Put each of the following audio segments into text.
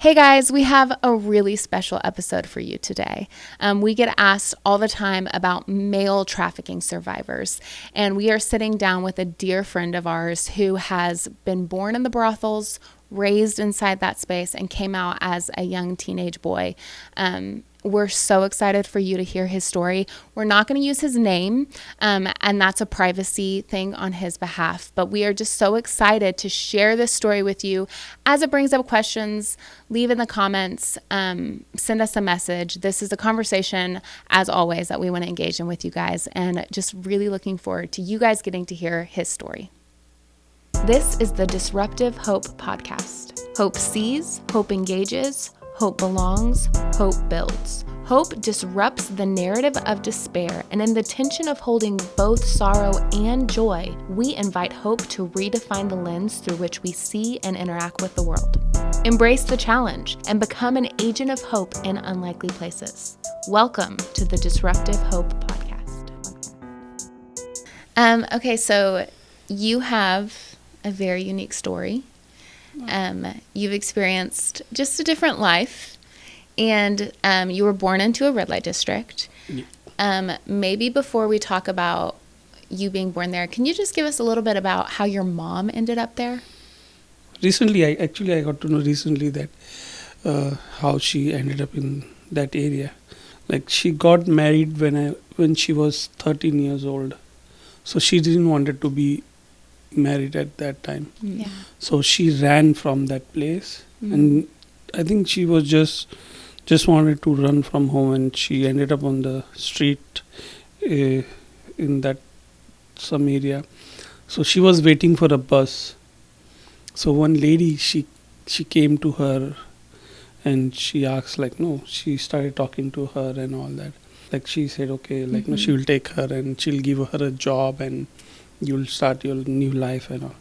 Hey guys, we have a really special episode for you today. We get asked all the time about male trafficking survivors, and we are sitting down with a dear friend of ours who has been born in the brothels, raised inside that space, and came out as a young teenage boy. We're so excited for you to hear his story. We're not going to use his name, and that's a privacy thing on his behalf. But we are just so excited to share this story with you. As it brings up questions, leave in the comments, send us a message. This is a conversation, as always, that we want to engage in with you guys, and just really looking forward to you guys getting to hear his story. This is the Disruptive Hope Podcast. Hope sees, hope engages, hope belongs, hope builds. Hope disrupts the narrative of despair, and in the tension of holding both sorrow and joy, we invite hope to redefine the lens through which we see and interact with the world. Embrace the challenge and become an agent of hope in unlikely places. Welcome to the Disruptive Hope Podcast. Okay, so you have a very unique story. You've experienced just a different life, and you were born into a red light district. Yeah. Maybe before we talk about you being born there, can you just give us a little bit about how your mom ended up there? Recently, I got to know recently that how she ended up in that area. Like, she got married when she was 13 years old, so she didn't wanted to be married at that time. Yeah. So she ran from that place, and I think she was just wanted to run from home, and she ended up on the street in that some area. So she was waiting for a bus. So one lady, she came to her, and she asked, like, no, she started talking to her and all that. Like, she said, okay, like, no, she will take her and she'll give her a job and you'll start your new life and all.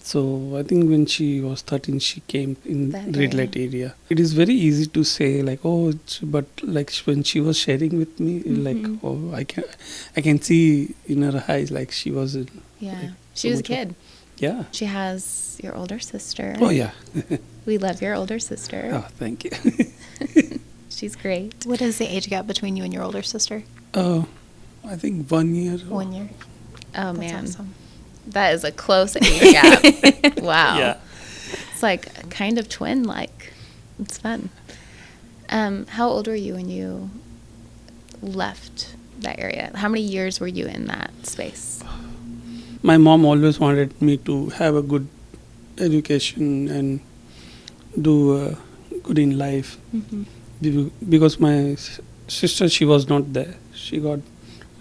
So I think when she was 13, she came in red light area. It is very easy to say, like, oh, but like when she was sharing with me, like, oh, I can see in her eyes, like, she was like, she was a kid. Yeah. She has your older sister. Oh, yeah. We love your older sister. Oh, thank you. She's great. What is the age gap between you and your older sister? I think 1 year. 1 year. Oh, That's man. Awesome. That is a close age gap. Wow. Yeah. It's like kind of twin-like. It's fun. How old were you when you left that area? How many years were you in that space? My mom always wanted me to have a good education and do good in life. Because my sister, she was not there. She got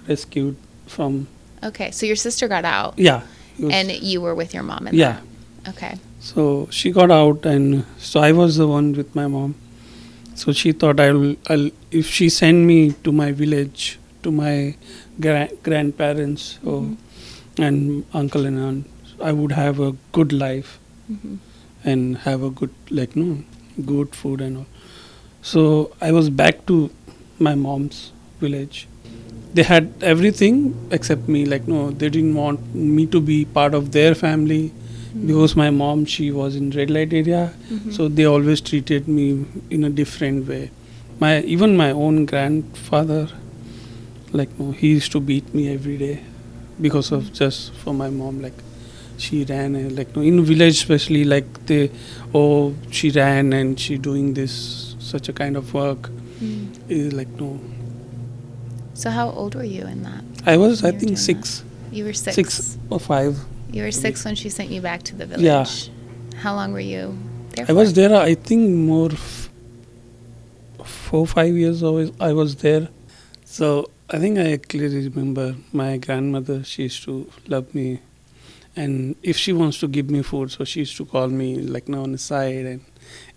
rescued from... Okay, so your sister got out. Yeah. And you were with your mom in yeah. that? Okay. So she got out, and so I was the one with my mom. So she thought I'll if she send me to my village, to my grandparents and uncle and aunt, I would have a good life and have a good, like, good food and all. So I was back to my mom's village. They had everything except me. Like, no, they didn't want me to be part of their family because my mom, she was in red light area. So they always treated me in a different way. Even my own grandfather, like, no, he used to beat me every day because of just for my mom. Like, she ran, like, no, in village especially, like, she ran and she doing this such a kind of work. Like, no. So how old were you in that? I was, I think, 6. You were 6? 6 or 5. You were 6 when she sent you back to the village? Yeah. How long were you there for? I was there, I think, more 4 5 years I was there. So I think I clearly remember my grandmother, she used to love me. And if she wants to give me food, so she used to call me, like, now on the side, and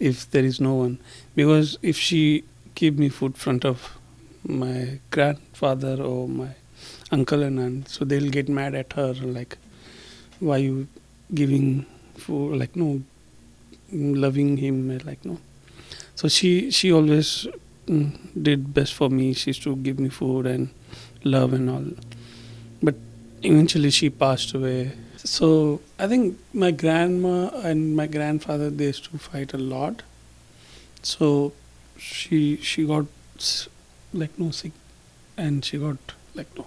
if there is no one. Because if she give me food in front of my grandfather or my uncle and aunt, so they'll get mad at her, like, why you giving food, like, no, loving him, like, no. So she always did best for me. She used to give me food and love and all. But eventually she passed away. So I think my grandma and my grandfather, they used to fight a lot. So she got like no sick, and she got like no.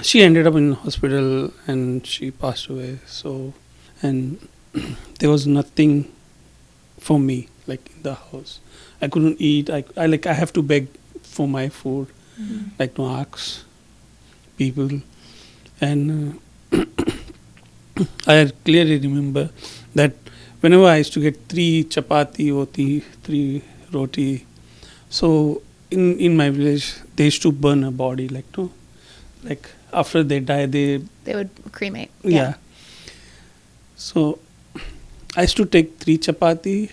She ended up in hospital and she passed away. So, and there was nothing for me like in the house. I couldn't eat. I have to beg for my food, like no ask people. And I clearly remember that whenever I used to get 3 chapati or three roti, so in my village they used to burn a body like no, like after they die They would cremate. yeah. So I used to take 3 chapati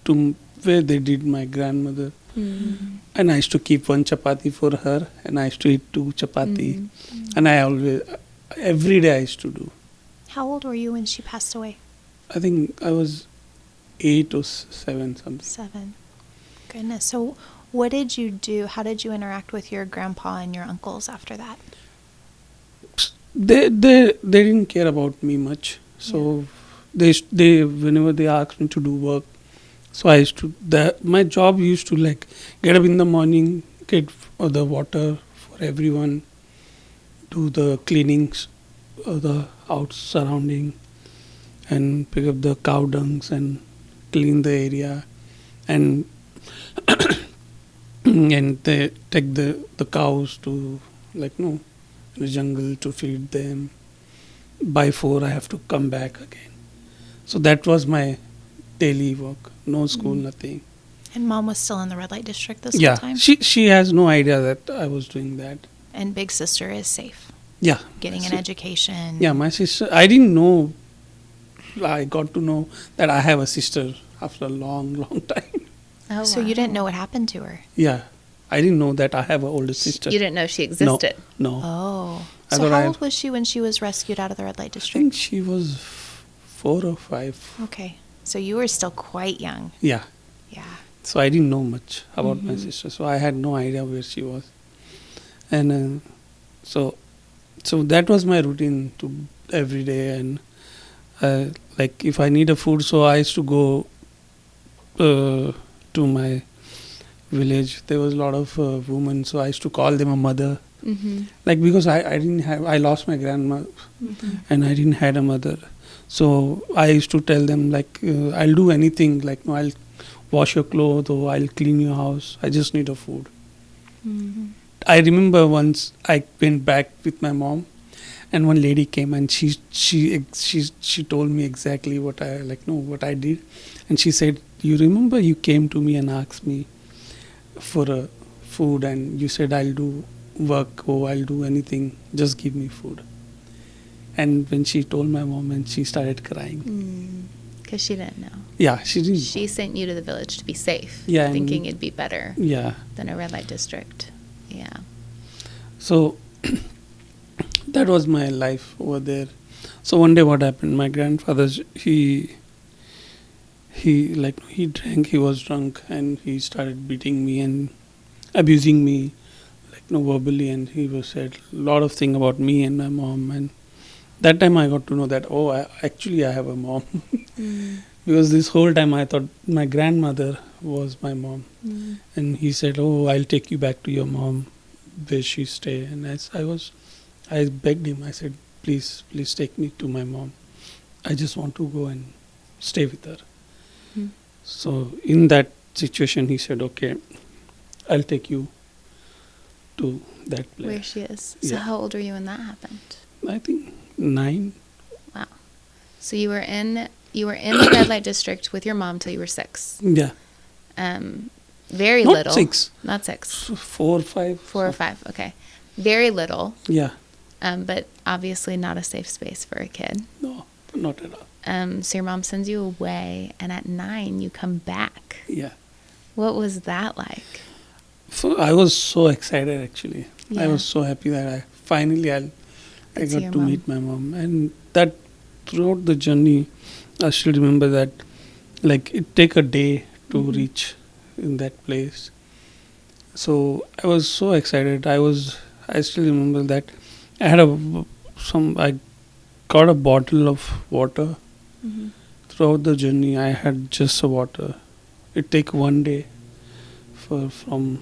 to where they did my grandmother, and I used to keep 1 chapati for her, and I used to eat 2 chapati, and I always every day I used to do. How old were you when she passed away? I think I was 8 or 7 something. 7. Goodness. So, what did you do? How did you interact with your grandpa and your uncles after that? They didn't care about me much, so they whenever they asked me to do work, so I used to my job used to like get up in the morning, get the water for everyone, do the cleanings of the out surrounding, and pick up the cow dungs and clean the area, and and they take the cows to like no in the jungle to feed them. By 4 I have to come back again. So that was my daily work. No school, nothing. And mom was still in the red light district this Yeah, whole time? she has no idea that I was doing that. And big sister is safe, Yeah, getting an education. yeah. My sister, I didn't know. I got to know that I have a sister after a long time. Oh, So you didn't know what happened to her? Yeah, I didn't know that I have an older sister. You didn't know she existed. No. Oh. I So thought how I- old was she when she was rescued out of the red light I think district? she was 4 or 5. Okay. So you were still quite young. Yeah. Yeah. So I didn't know much about my sister. So I had no idea where she was. And so that was my routine to every day. And like if I need a food, so I used to go to my village. There was a lot of women, so I used to call them a mother. Like because I lost my grandma and I didn't had a mother. So I used to tell them like I'll do anything, like no, I'll wash your clothes or I'll clean your house. I just need a food. I remember once I went back with my mom, and one lady came and she told me exactly what I did, and she said, "You remember you came to me and asked me for a food, and you said I'll do work or I'll do anything, just give me food." And when she told my mom, and she started crying. Because she didn't know. Yeah, she didn't. She sent you to the village to be safe, Yeah, and- thinking it'd be better Yeah. than a red light district. Yeah. So that was my life over there. So one day what happened, my grandfather, he drank, he was drunk, and he started beating me and abusing me verbally, and he was said a lot of things about me and my mom. And that time I got to know that I have a mom. Because this whole time I thought my grandmother was my mom. And he said, "Oh, I'll take you back to your mom where she stay." And I begged him. I said, please take me to my mom. I just want to go and stay with her. So in that situation, he said, "Okay, I'll take you to that place." Where she is. So Yeah. how old were you when that happened? I think 9. Wow. So you were in the red light district with your mom till you were 6. Yeah. Very Not little. 6. Not 6. 4, 5. 4 or 5. Okay. Very little. Yeah. But obviously not a safe space for a kid. No, not at all. So your mom sends you away, and at 9 you come back. Yeah. What was that like? I was so excited actually. I Yeah. was so happy that I Could see got your to mom. meet my mom. And that throughout the journey, I still remember that like it take a day to reach in that place. So I was so excited. I still remember that I had I got a bottle of water. Throughout the journey I had just a water. It take one day from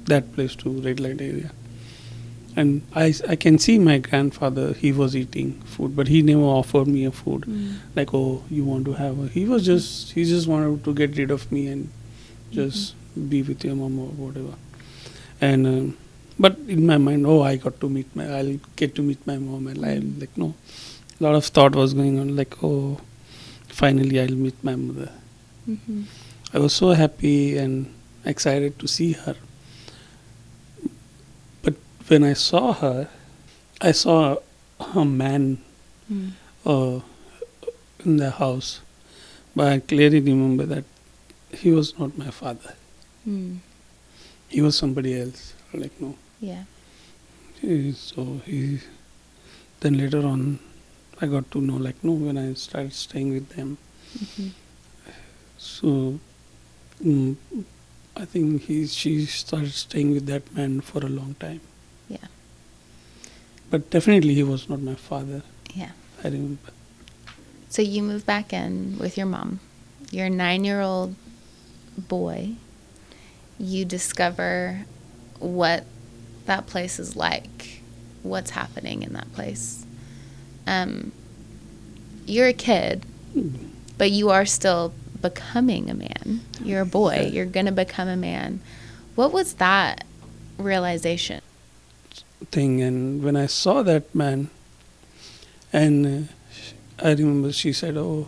that place to red light area. And I can see my grandfather, he was eating food, but he never offered me a food. Like, oh, you want to have a, he just wanted to get rid of me and just be with your mom or whatever. And but in my mind, oh, I'll get to meet my mom, and I like, no, a lot of thought was going on, like, oh, finally I'll meet my mother. Mm-hmm. I was so happy and excited to see her. But when I saw her, I saw a man uh, in the house. But I clearly remember that he was not my father. Mm. He was somebody else. Like, no. Yeah. Then later on, I got to know, like, no, when I started staying with them. Mm-hmm. So, I think she started staying with that man for a long time. Yeah. But definitely he was not my father. Yeah. I remember. So you move back in with your mom. You're a 9-year-old boy. You discover what that place is like, what's happening in that place. You're a kid, but you are still becoming a man. You're a boy. Yeah. You're going to become a man. What was that realization? Thing. And when I saw that man, and I remember she said, oh,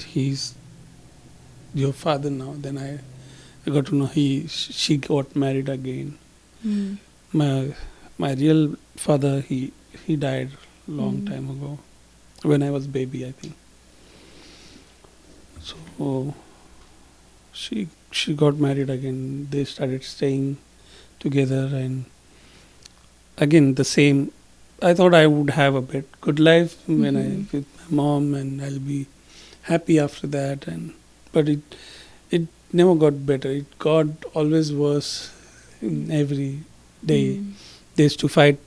he's your father now. Then I got to know she got married again. Mm. My real father, he died long time ago, when I was baby, I think. So she got married again. They started staying together, and again the same. I thought I would have a good life when I with my mom, and I'll be happy after that. But it never got better. It got always worse in every day. They used to fight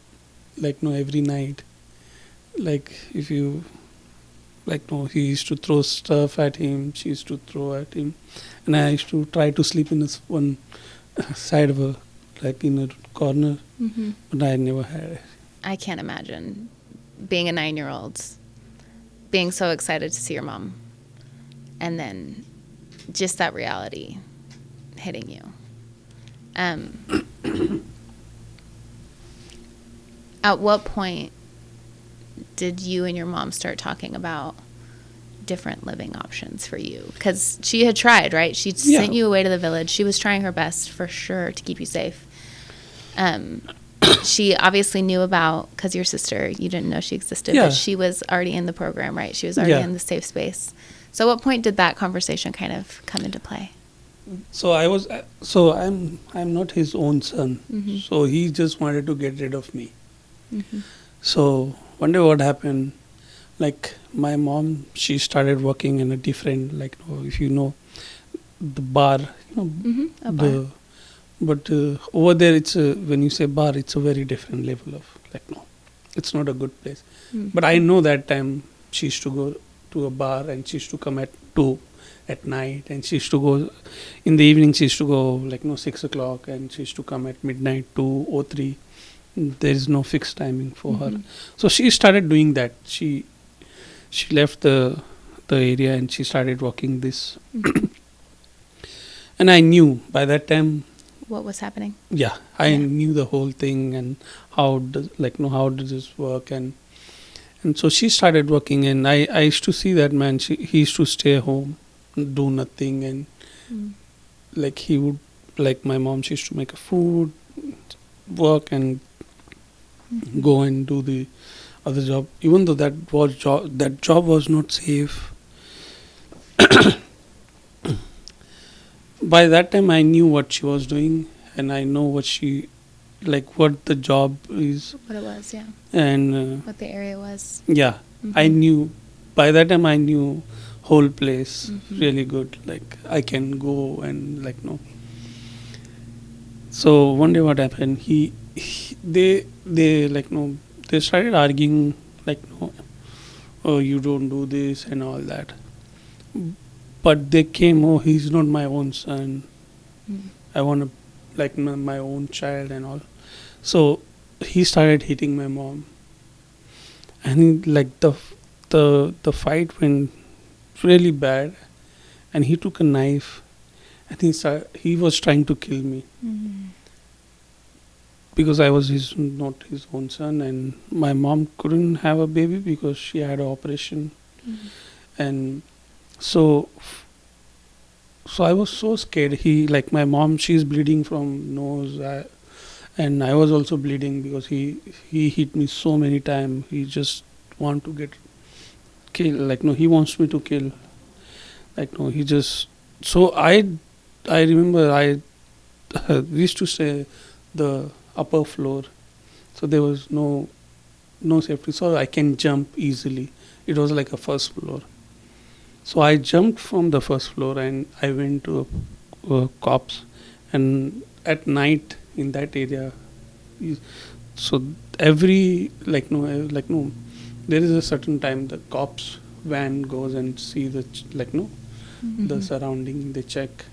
like, no, every night. Like, if you, like, no, he used to throw stuff at him, she used to throw at him, and I used to try to sleep in this one side of like in a corner, but I never had it. I can't imagine being a 9-year-old, being so excited to see your mom, and then just that reality hitting you. At what point did you and your mom start talking about different living options for you? Because she had tried, right? She sent you away to the village. She was trying her best for sure to keep you safe. She obviously knew about, because your sister, you didn't know she existed, but she was already in the program, right? She was already in the safe space. So at what point did that conversation kind of come into play? So I'm not his own son. So he just wanted to get rid of me. So one day what happened, like, my mom, she started working in a different, like, if you know, the bar, A bar. But over there, it's when you say bar, it's a very different level of, like, no, it's not a good place. But I know that time she used to go to a bar, and she used to come at 2 at night, and she used to go in the evening. She used to go, like, 6 o'clock, and she used to come at midnight, 2 or 3. There is no fixed timing for her. So she started doing that. She left the area, and she started working this. And I knew by that time What was happening? I knew the whole thing, and how does this work, and so she started working, and I used to see that man. He used to stay home, do nothing, and like, he would, like, my mom, she used to make a food, work, and go and do the other job, even though that job was not safe. By that time I knew what she was doing, and I know what the job is, What it was, yeah. and What the area was. I knew, by that time I knew whole place really good, like, I can go, and, like, no. So one day what happened, they like, no, they started arguing, like, no, oh, you don't do this and all that. but they came, oh, he's not my own son. Mm. I want to, like, my own child and all. So he started hitting my mom. And he, like, the fight went really bad. And he took a knife and he was trying to kill me. Mm. Because I was not his own son, and my mom couldn't have a baby because she had an operation. Mm. And so I was so scared. He, like, my mom, she's bleeding from nose, and I was also bleeding because he hit me so many times. He just want to get kill, like, no, he wants me to kill, like, no, he just. So I remember we used to stay the upper floor, so there was no safety, so I can jump easily. It was like a first floor. So I jumped from the first floor and I went to cops. And at night in that area, so every, like, no, there is a certain time the cops van goes and see the like, no, the Mhm. surrounding. They check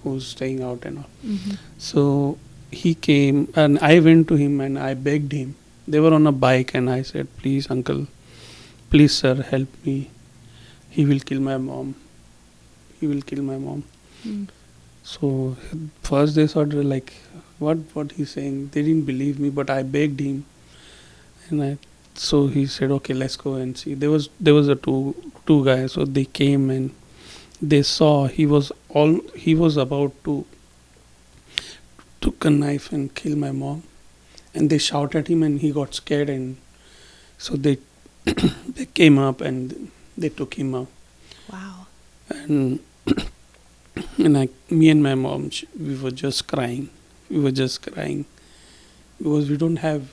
who's staying out and all. Mhm. So he came and I went to him and I begged him. They were on a bike and I said, please, uncle, please, sir, help me. He will kill my mom. He will kill my mom. Mm. So first they sort of like, what he's saying. They didn't believe me, but I begged him, and so he said, okay, let's go and see. There was a two guys. So they came and they saw he was about to took a knife and kill my mom, and they shouted at him and he got scared, and so they they came up and they took him out. Wow. And me and my mom, we were just crying. We were just crying because we don't have,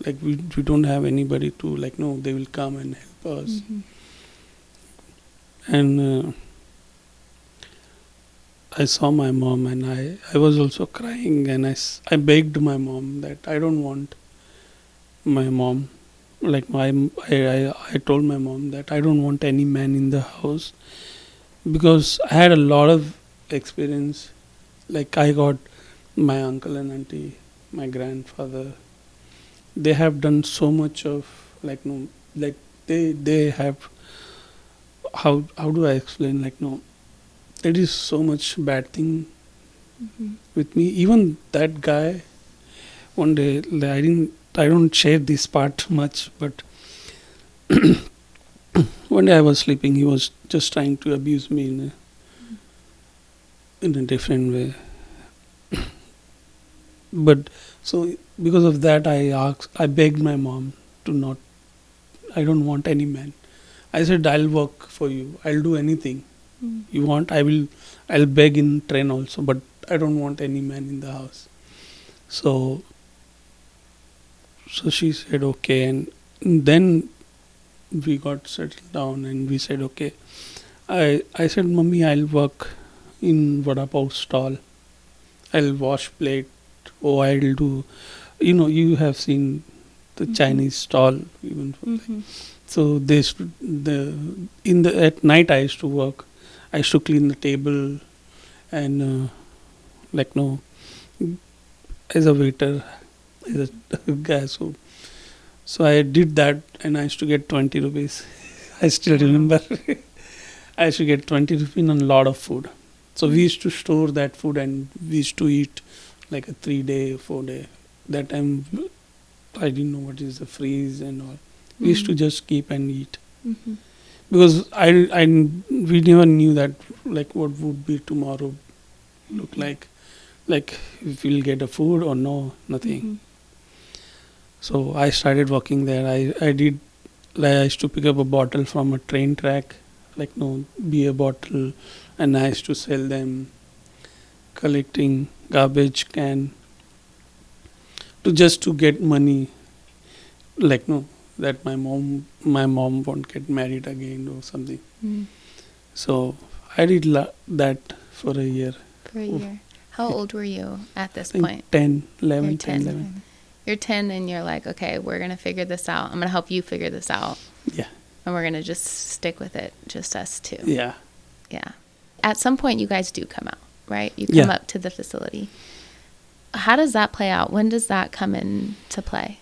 like, we don't have anybody to, like, no, they will come and help us. Mhm. And I saw my mom and I was also crying, and I begged my mom that I don't want my mom, like, I told my mom that I don't want any man in the house, because I had a lot of experience. Like, I got my uncle and auntie, my grandfather, they have done so much of, like, no, like, they have, how do I explain, like, no, there is so much bad thing Mhm. with me. Even that guy, one day, like, I don't share this part much, but one day I was sleeping, he was just trying to abuse me in a different way. But so because of that, I begged my mom to not. I don't want any man. I said, I'll work for you. I'll do anything Mm. you want. I'll beg in train also, but I don't want any man in the house. So she said okay, and then we got settled down and we said okay. I said, Mummy, I'll work in vada pav stall. I'll wash plate. Oh, I'll do. You have seen the Mhm. Chinese stall even. Mhm. So they used to, at night I used to work. I used to clean the table and like, no, as a waiter, as a guy. So I did that and I used to get 20 rupees. I still remember. I used to get 20 rupees and a lot of food. So we used to store that food and we used to eat like a 3 day, 4 day. That time I didn't know what is the freeze and all. We used to just keep and eat Mhm. because we never knew that, like, what would be tomorrow look like if we'll get a food or no, nothing. Mhm. So I started working there. I did, like, I used to pick up a bottle from a train track, like, no, beer bottle, and I used to sell them, collecting garbage can to get money, like, no, that my mom won't get married again or something. Mm. So I did that for a year. For a year. How old were you at this I think point? 10, 11, You're 10, 11. You're 10 and you're like, okay, we're going to figure this out. I'm going to help you figure this out. Yeah. And we're going to just stick with it, just us two. Yeah. Yeah. at some point you guys do come out, right? You come Yeah. up to the facility. How does that play out? When does that come into play?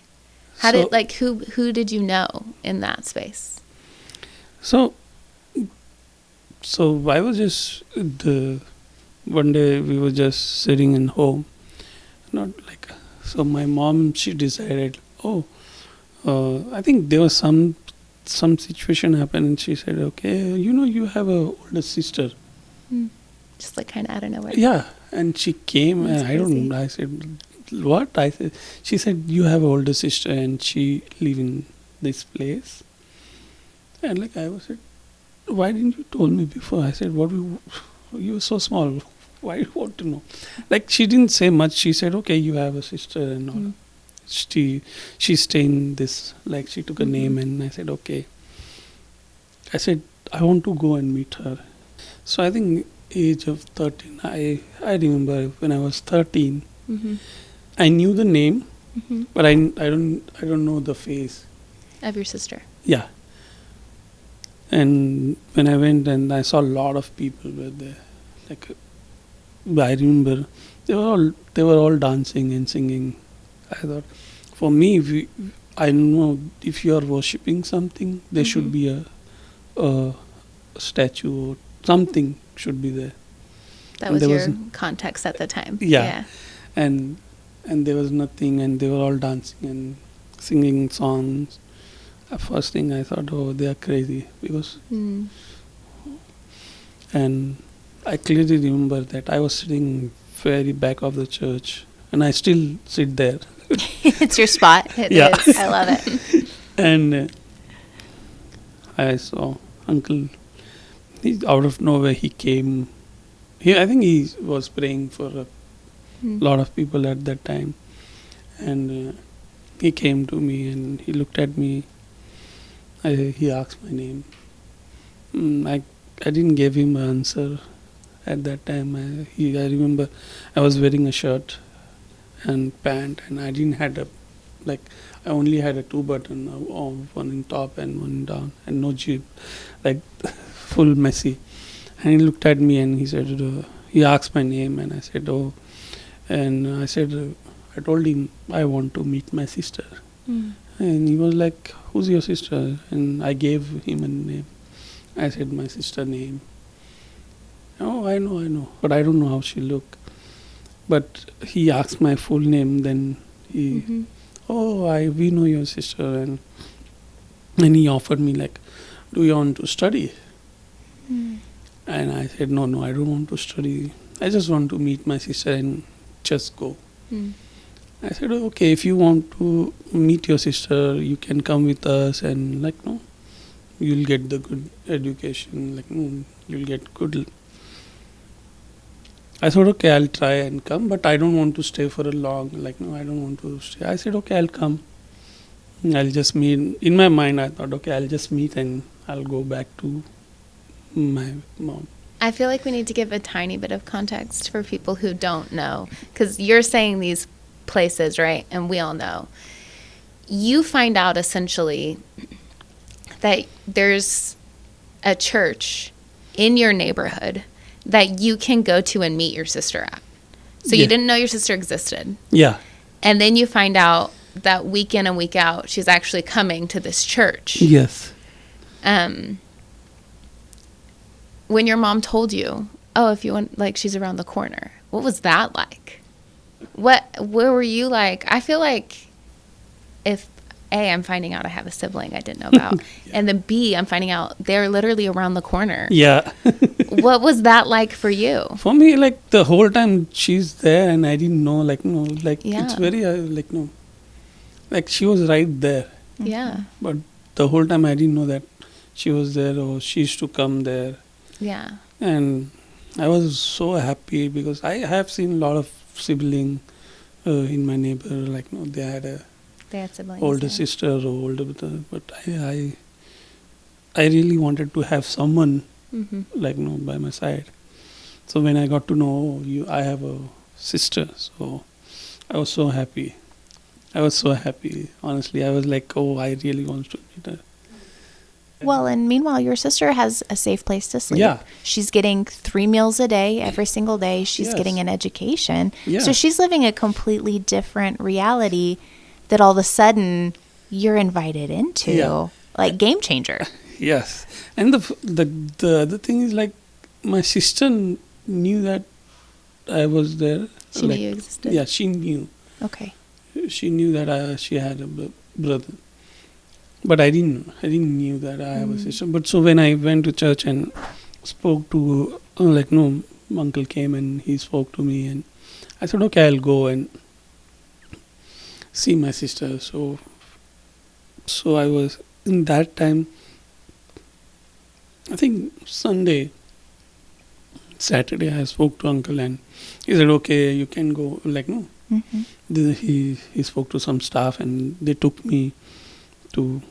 How So- did, like, who did you know in that space? So, I was just one day we were just sitting in home, not like, so my mom, she decided, I think there was some situation happened, and she said, okay, you have a older sister. Just like kind of out of nowhere. Yeah, and she came, That's and I said, what? She said, you have an older sister, and she live in this place. And like I was said, why didn't you told me before? I said, what you were so small. Why you want to know? Like she didn't say much. She said, okay, you have a sister and all. She stay in this. Like she took a name, and I said, okay. I said, I want to go and meet her. So I think age of 13. I remember when I was 13. Mm-hmm. I knew the name, Mm-hmm. but I don't know the face. Of your sister. Yeah. And when I went, and I saw a lot of people were there. Like I remember they were all dancing and singing. I thought, for me, I know if you are worshipping something, there should be a statue or something should be there. That And was there your wasn't- context at the time. Yeah. And there was nothing, and they were all dancing and singing songs. First thing I thought, oh, they are crazy, because Mm. and I clearly remember that I was sitting very back of the church, and I still sit there. It's your spot. It Yeah. is. I love it. And I saw Uncle. Out of nowhere, he came. I think he was praying for a lot of people at that time, and he came to me and he looked at me. He asked my name. I didn't give him an answer at that time. I remember I was wearing a shirt and pant, and I didn't had I only had a 2-button, one in top and one down, and no jeep, like full messy. And he looked at me and he said, he asked my name, and I said, oh, and I said, I told him I want to meet my sister. And he was like, who's your sister? And I gave him a name. I said, my sister name. Oh, I know, but I don't know how she look. But he asked my full name, then he, we know your sister, and he offered me like, do you want to study? And I said, no, I don't want to study. I just want to meet my sister and just go. I said, okay, if you want to meet your sister, you can come with us, and you'll get the good education, you'll get good. I thought, okay, I'll try and come, but I don't want to stay for a long, I don't want to stay. I said, okay, I'll come. I'll just meet. In my mind, I thought, okay, I'll just meet and I'll go back to my mom. I feel like we need to give a tiny bit of context for people who don't know, because you're saying these places, right? And we all know. You find out essentially that there's a church in your neighborhood that you can go to and meet your sister at. So you Yeah. didn't know your sister existed. Yeah. And then you find out that week in and week out, she's actually coming to this church. Yes. When your mom told you, oh, if you want, she's around the corner, what was that like? Where were you like? I feel like if A, I'm finding out I have a sibling I didn't know about, and then B, I'm finding out they're literally around the corner. Yeah. What was that like for you? For me, the whole time she's there, and I didn't know, Yeah. it's very, she was right there. Yeah. But the whole time I didn't know that she was there, or she used to come there. Yeah. And I was so happy, because I have seen a lot of sibling in my neighbor, they had a They had siblings. older yeah. sister or older brother, but I really wanted to have someone by my side. So when I got to know I have a sister, so I was so happy. Honestly, I was like, oh, I really want to meet her. Well, and meanwhile, your sister has a safe place to sleep. Yeah. She's getting 3 meals a day every single day. She's Yes. getting an education. Yeah. So she's living a completely different reality that all of a sudden you're invited into. Yeah. Like game changer. Yes, and the other thing is like my sister knew that I was there. She knew like, you existed. Yeah, she knew. Okay. She knew that she had a brother, but I didn't. I didn't knew that I have a sister. But so when I went to church and spoke to no, uncle came and he spoke to me and I said okay, I'll go and see my sister. So I was in that time. I think Saturday, I spoke to uncle and he said, okay, you can go. Like, no. Mm-hmm. He spoke to some staff and they took me to,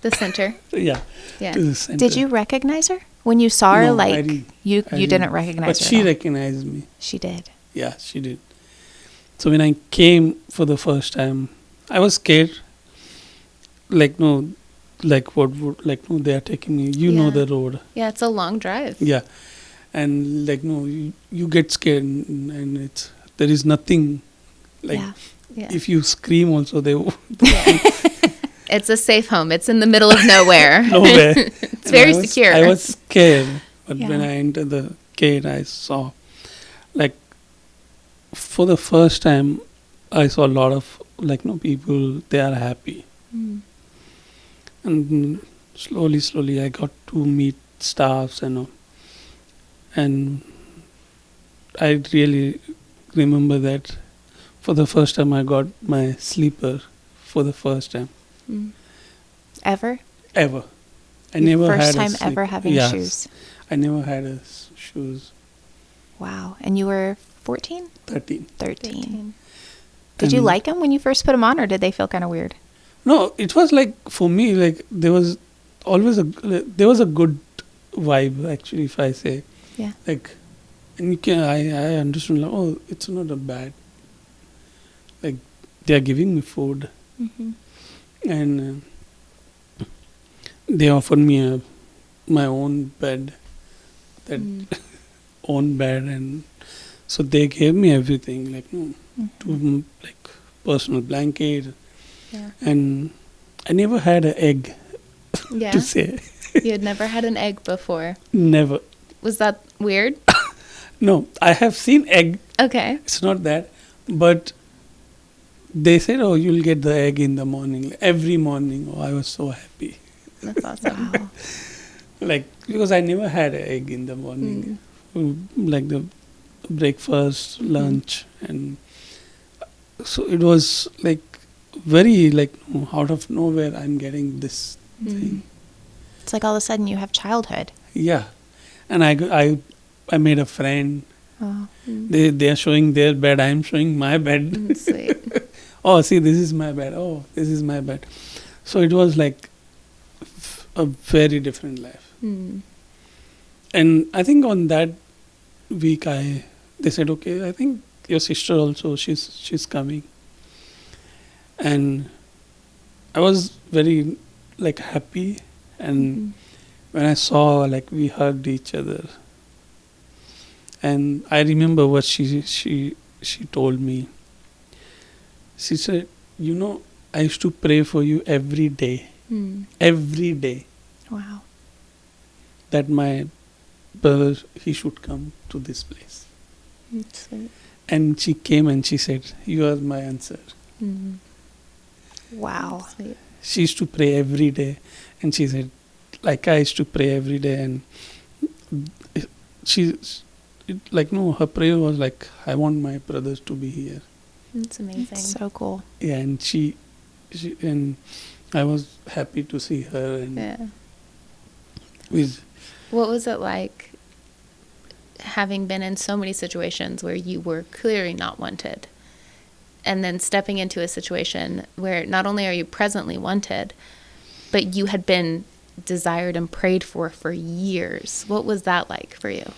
The center. yeah, Yeah. to the center. Did you recognize her? When you saw her, No, I like, didn't. you I didn't recognize But her. she at all. recognized me. She did. Yeah, she did. So when I came for the first time, I was scared. Like, no, like what would, like, no, they are taking me. You know Yeah. the road. Yeah, it's a long drive. Yeah. And like, no, you get scared and there is nothing. Like, Yeah. Yeah. if you scream also, they It's a safe home. It's in the middle of nowhere. nowhere. It's very And secure. I was scared. But when Yeah. I entered the gate, I saw, like, for the first time, I saw a lot of, like, no, people, they are happy. Mm. And slowly, I got to meet staffs and I really remember that for the first time I got my sleeper for the first time Mm. Ever? ever. I Your never first had time a ever sleep- having Yes, shoes. I never had shoes. Wow. And you were 14? 13. 13. Did you And- like them when you first put them on, or did they feel kind of weird? No, it was like for me, like there was always a good vibe actually. If I say, Yeah. like, and I understood like, oh, it's not a bad. Like they are giving me food Mm-hmm. and they offered me my own bed, that Mm. own bed, and so they gave me everything like no, Mm-hmm. like personal blanket, Yeah. and I never had an egg Yeah. to say. You had never had an egg before. Never. Was that weird? No, I have seen egg. Okay. It's not that, but they said, "Oh, you'll get the egg in the morning, every morning." Oh, I was so happy, That's awesome. Wow. like because I never had an egg in the morning, like the breakfast, lunch, and so it was like very like out of nowhere. I'm getting this thing, It's like all of a sudden you have childhood. yeah, and I made a friend. Oh. They are showing their bed. I'm showing my bed. Mm, sweet. Oh, see, this is my bed. Oh, this is my bed. So it was like a very different life. Mm. And I think on that week, they said, okay, I think your sister also, she's coming. And I was very like happy. And when I saw, like, we hugged each other. And I remember what she told me. She said, I used to pray for you every day, Wow. that my brother, he should come to this place. That's sweet. And she came and she said, you are my answer. Mm. Wow. Sweet. She used to pray every day. And she said, like I used to pray every day. And her prayer was like, I want my brothers to be here. That's amazing. So cool. Yeah, and she and I was happy to see her. And Yeah. with What was it like having been in so many situations where you were clearly not wanted, and then stepping into a situation where not only are you presently wanted, but you had been desired and prayed for years? What was that like for you?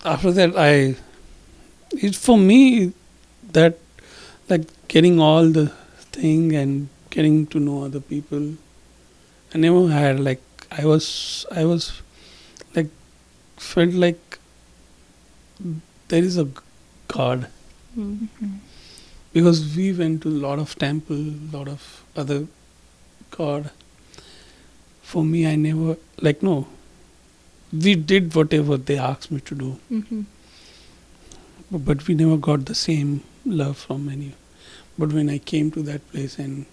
after that, for me, that like getting all the thing and getting to know other people, I never had like I was like felt like there is a God, Mhm. because we went to a lot of temple, lot of other God. For me, I never like no. We did whatever they asked me to do, Mm-hmm. but we never got the same love from any. But when I came to that place, and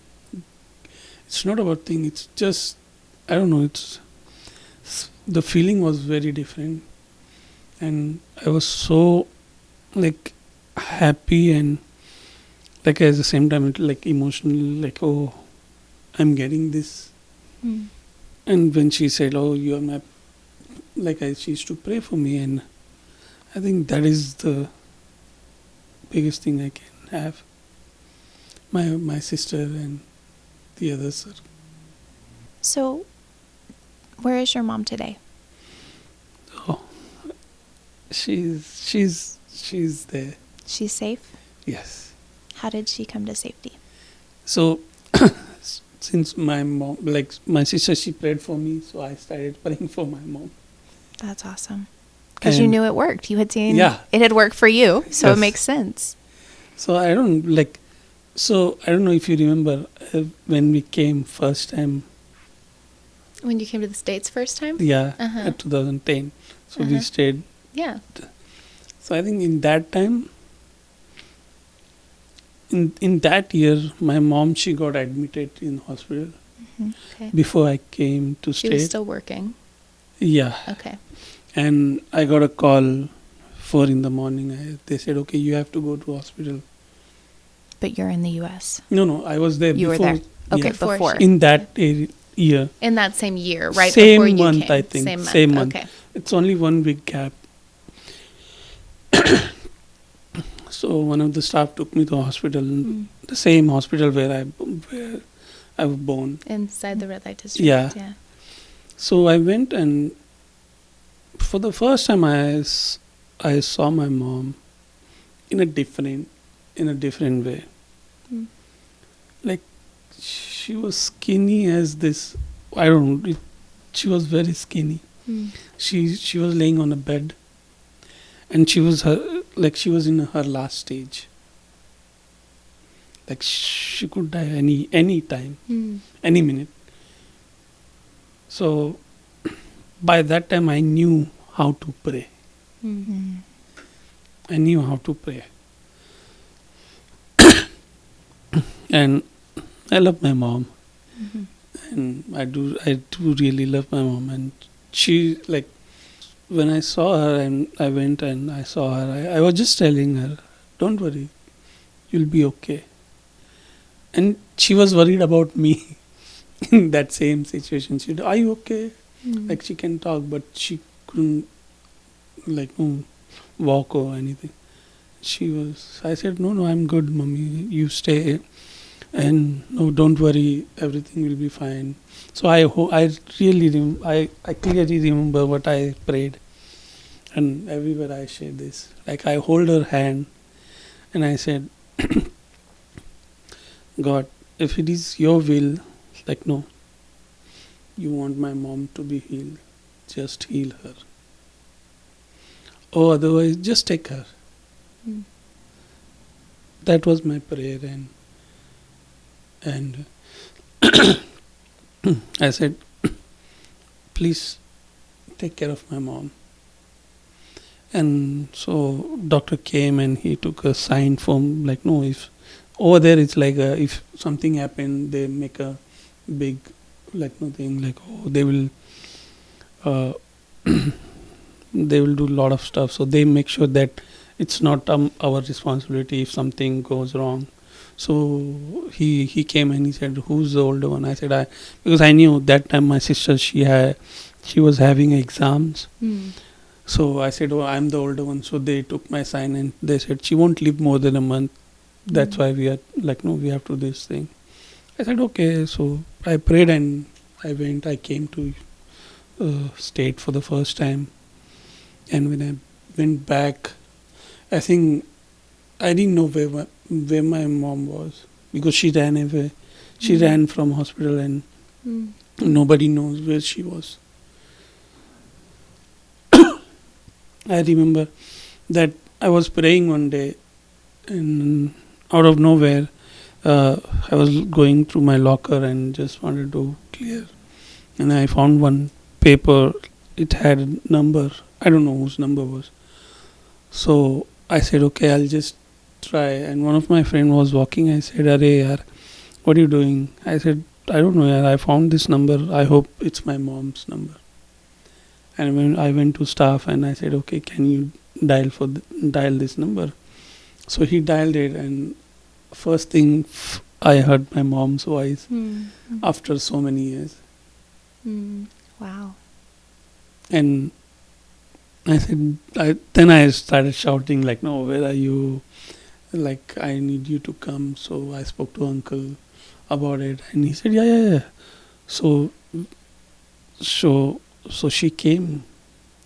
it's not about thing, it's just I don't know. The feeling was very different, and I was so like happy and like at the same time like emotional, like oh, I'm getting this. Mm. And when she said, "Oh, you are my," like she used to pray for me, and I think that is the biggest thing I can have. My sister and the others are. So, where is your mom today? Oh, she's there. She's safe? Yes. How did she come to safety? So since my mom, like my sister, she prayed for me, so I started praying for my mom. That's awesome. Because you And- knew it worked. You had seen Yeah. it had worked for you, so Yes. it makes sense. So I don't like. So I don't know if you remember when we came first time. When you came to the States first time? Yeah, Uh-huh. at 2010. So we Uh-huh. stayed. Yeah. So I think in that time, in that year, my mom, she got admitted in hospital Okay. before I came to She was state. still working. Yeah, Okay. and I got a call 4 in the morning. They said, okay, you have to go to hospital. But you're in the U.S. No, I was there You were before. there. Okay, yeah, Before before. she- in that year. In that same year, right Same before you month, came. I think. Same month. Same month. Okay. It's only 1 week gap. So one of the staff took me to hospital, Mm. the same hospital where I was born. Inside the red light district. Yeah. Yeah. So I went, and for the first time I saw my mom in a different way. Mm. Like she was skinny as this. I don't know. She was very skinny. Mm. She was laying on a bed, and she was in her last stage. Like she could die any time, Mm. any minute. So by that time I knew how to pray. Mm. Mm. I knew how to pray. And I love my mom, Mhm. and I do really love my mom. And she, like, when I saw her and I went and I saw her, I was just telling her, don't worry, you'll be okay. And she was worried about me in that same situation. She said, are you okay? Mm. Like she can talk, but she couldn't like walk or anything. I said, no, I'm good, mommy. You stay, and no, don't worry, everything will be fine. So I really I clearly remember what I prayed, and everywhere I share this. Like I hold her hand, and I said, God, if it is your will, like no, you want my mom to be healed, just heal her. Or otherwise, just take her. Mm. That was my prayer, and I said, please take care of my mom. And so doctor came and he took a sign form, like no, if over there it's like if something happened, they make a big like nothing, like oh they will uh, they will do a lot of stuff, so they make sure that it's not our responsibility if something goes wrong. So he came and he said, who's the older one? I said, because I knew that time my sister, she was having exams. Mm. So I said, oh, I'm the older one. So they took my sign and they said, she won't live more than a month. That's why we are like, no, we have to do this thing. I said, okay. So I prayed and I came to state for the first time. And when I went back, I think I didn't know where my mom was, because she ran away. She ran from hospital, and Mm. Nobody knows where she was. I remember that I was praying one day, and out of nowhere, I was going through my locker and just wanted to clear. And I found one paper. It had a number. I don't know whose number was. So I said, okay, I'll just try. And one of my friend was walking. I said, Arey yaar, what are you doing? I said, I don't know, yaar. I found this number. I hope it's my mom's number. And when I went to staff and I said, okay, can you dial this number? So he dialed it, and first thing I heard my mom's voice after so many years. Wow. And I said, then I started shouting like, no, where are you? Like, I need you to come. So I spoke to uncle about it, and he said, yeah. So she came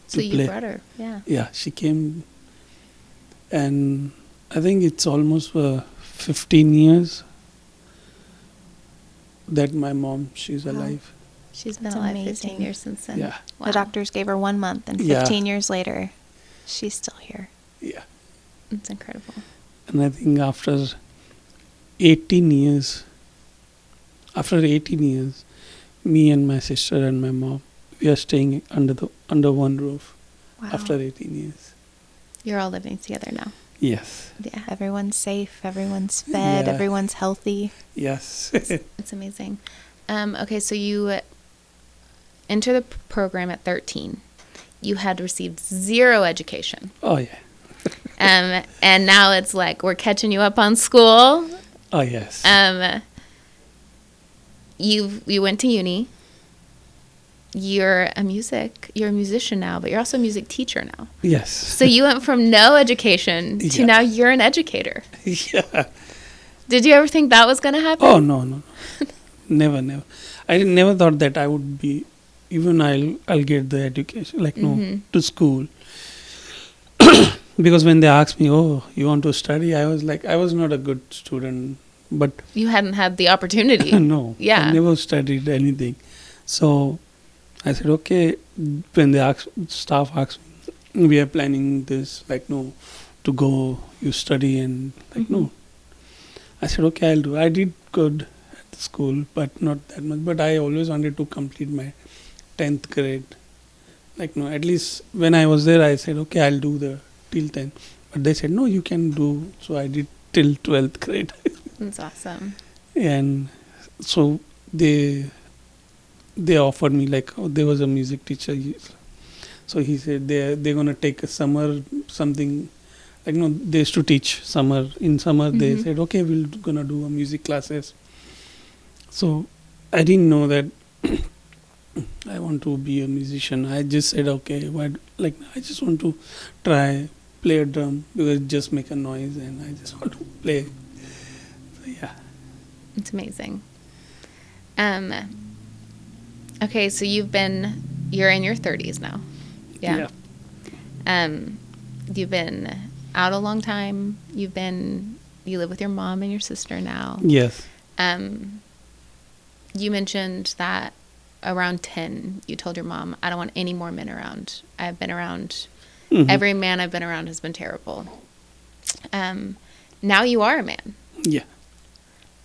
So to you play. brought her, yeah. Yeah, she came, and I think it's almost 15 years that my mom, she's Wow. alive. She's been That's alive amazing. 15 years since then. Yeah. Wow. The doctors gave her 1 month, and Yeah. 15 years later, she's still here. Yeah. It's incredible. And I think after 18 years, me and my sister and my mom, we are staying under one roof Wow. after 18 years. You're all living together now. Yes. Yeah. Everyone's safe, everyone's fed, Yeah. everyone's healthy. Yes. It's amazing. Okay, so you enter the program at 13. You had received zero education. Oh, yeah. And now it's like we're catching you up on school. Oh, yes. You went to uni. You're a musician now, but you're also a music teacher now. Yes. So you went from no education to Yeah. now you're an educator. Yeah. Did you ever think that was going to happen? Oh, no. Never. I never thought that I would be, even I'll get the education, like, no, to school. Because when they asked me, oh, you want to study? I was like, I was not a good student, but You hadn't had the opportunity. no, Yeah. I never studied anything. So I said, okay, when staff asked me, we are planning this, like, no, to go, you study, and like, no. I said, okay, I'll do. I did good at the school, but not that much. But I always wanted to complete my 10th grade. Like, no, at least when I was there, I said, okay, I'll do the till 10. But they said, no, you can do. So I did till 12th grade. That's awesome. And so they offered me, like, oh, there was a music teacher. So he said they're going to take a summer something. Like, no, they used to teach summer. In summer, they said, okay, we're going to do a music classes. So I didn't know that I want to be a musician. I just said, okay, I just want to try play a drum because it just make a noise and I just want to play. So, yeah. It's amazing. Okay, so you're in your 30s now. Yeah. You've been out a long time. You live with your mom and your sister now. Yes. You mentioned that around 10, you told your mom, I don't want any more men around. I've been around, every man I've been around has been terrible. Now you are a man. Yeah.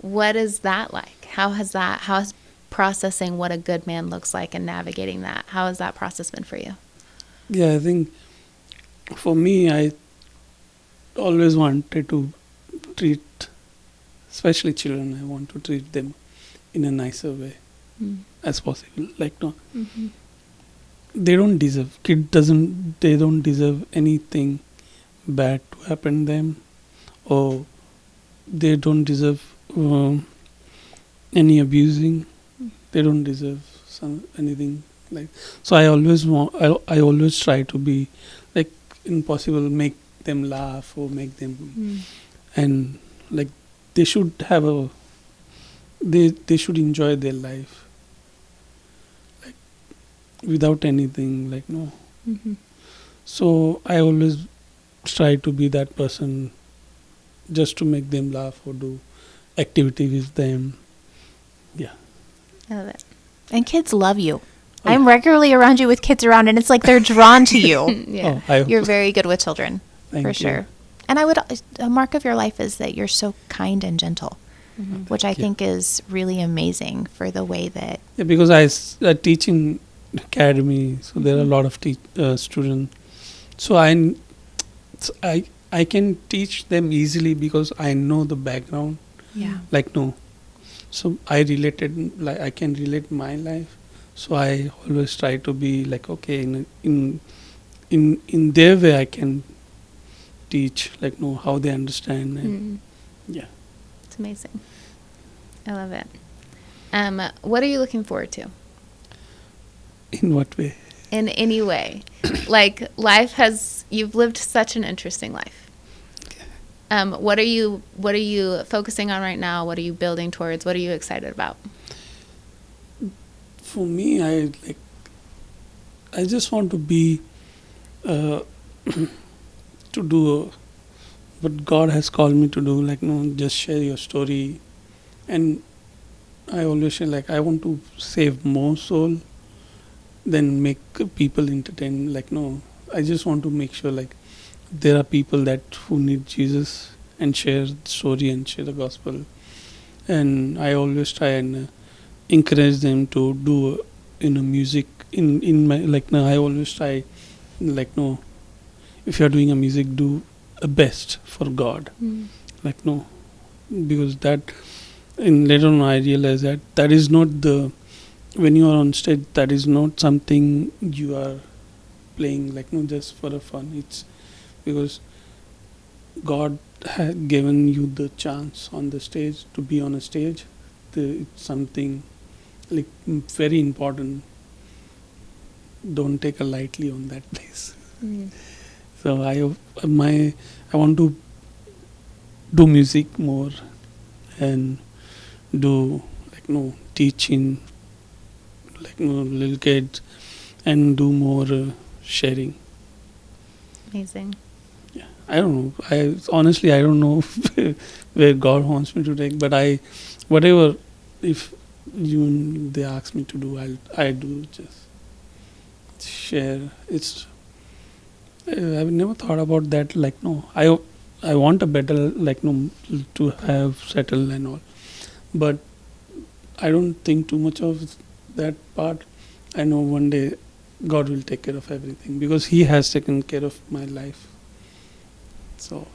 What is that like? How has processing what a good man looks like and navigating that, how has that process been for you? Yeah, I think for me, I always wanted to treat, especially children, I want to treat them in a nicer way as possible. Like, no, they don't deserve, they don't deserve anything bad to happen to them, or they don't deserve any abusing. They don't deserve anything like. So I always try to be like, impossible, make them laugh or make them, and like they should have they should enjoy their life, like without anything, like, no. So I always try to be that person, just to make them laugh or do activity with them. Yeah. I love it. And kids love you. I'm regularly around you with kids around, and it's like they're drawn to you. Yeah. Oh, I hope You're so. very good with children, Thank for you. sure. And a mark of your life is that you're so kind and gentle, which I Thank you. think is really amazing for the way that. Yeah, because I teach in academy, so there are a lot of students. So I can teach them easily because I know the background. Yeah. Like no, so I related, like I can relate my life. So I always try to be like, okay, in their way I can teach, like know how they understand, and yeah. It's amazing. I love it. What are you looking forward to In what way? in any way? Like you've lived such an interesting life. What are you focusing on right now? What are you building towards? What are you excited about? For me, I just want to be to do what God has called me to do. Like no, just share your story, and I always say like I want to save more soul than make people entertain. Like no, I just want to make sure like there are people that who need Jesus and share the story and share the gospel. And I always try and encourage them to do music in my, like no, I always try like no, if you are doing a music, do a best for God. Like no, because that in later on I realized that that is not the, when you are on stage, that is not something you are playing like no just for a fun. It's because God had given you the chance on the stage to be on a stage. It's something like very important. Don't take a lightly on that place. So I want to do music more and do like no teaching like no little kids and do more sharing. Amazing. Yeah, I don't know. I honestly I don't know where God wants me to take, but whatever if they ask me to do, I do just share. It's I've never thought about that. Like no, I want a better like no to have settle and all, but I don't think too much of that part. I know one day God will take care of everything because He has taken care of my life. So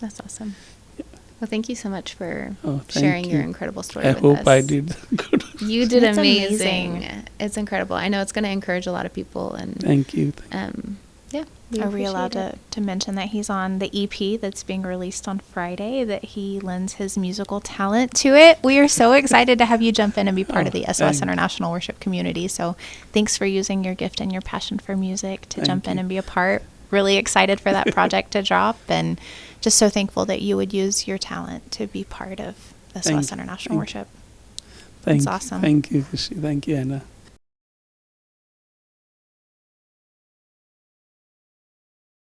That's awesome. Yeah. Well, thank you so much for Oh, thank sharing your you. incredible story I with hope us. I did good. You did That's amazing. amazing. It's incredible. I know it's going to encourage a lot of people. And Thank you. yeah, Are we allowed appreciate it. to mention that he's on the EP that's being released on Friday, that he lends his musical talent to it? We are so excited to have you jump in and be part of the SOS thank you. International Worship community. So thanks for using your gift and your passion for music to Thank jump in you. and be a part. Really excited for that project to drop, and just so thankful that you would use your talent to be part of SOS Thank you. International Thank you. Worship. Thank That's you. awesome. Thank you, Christy. Thank you, Anna.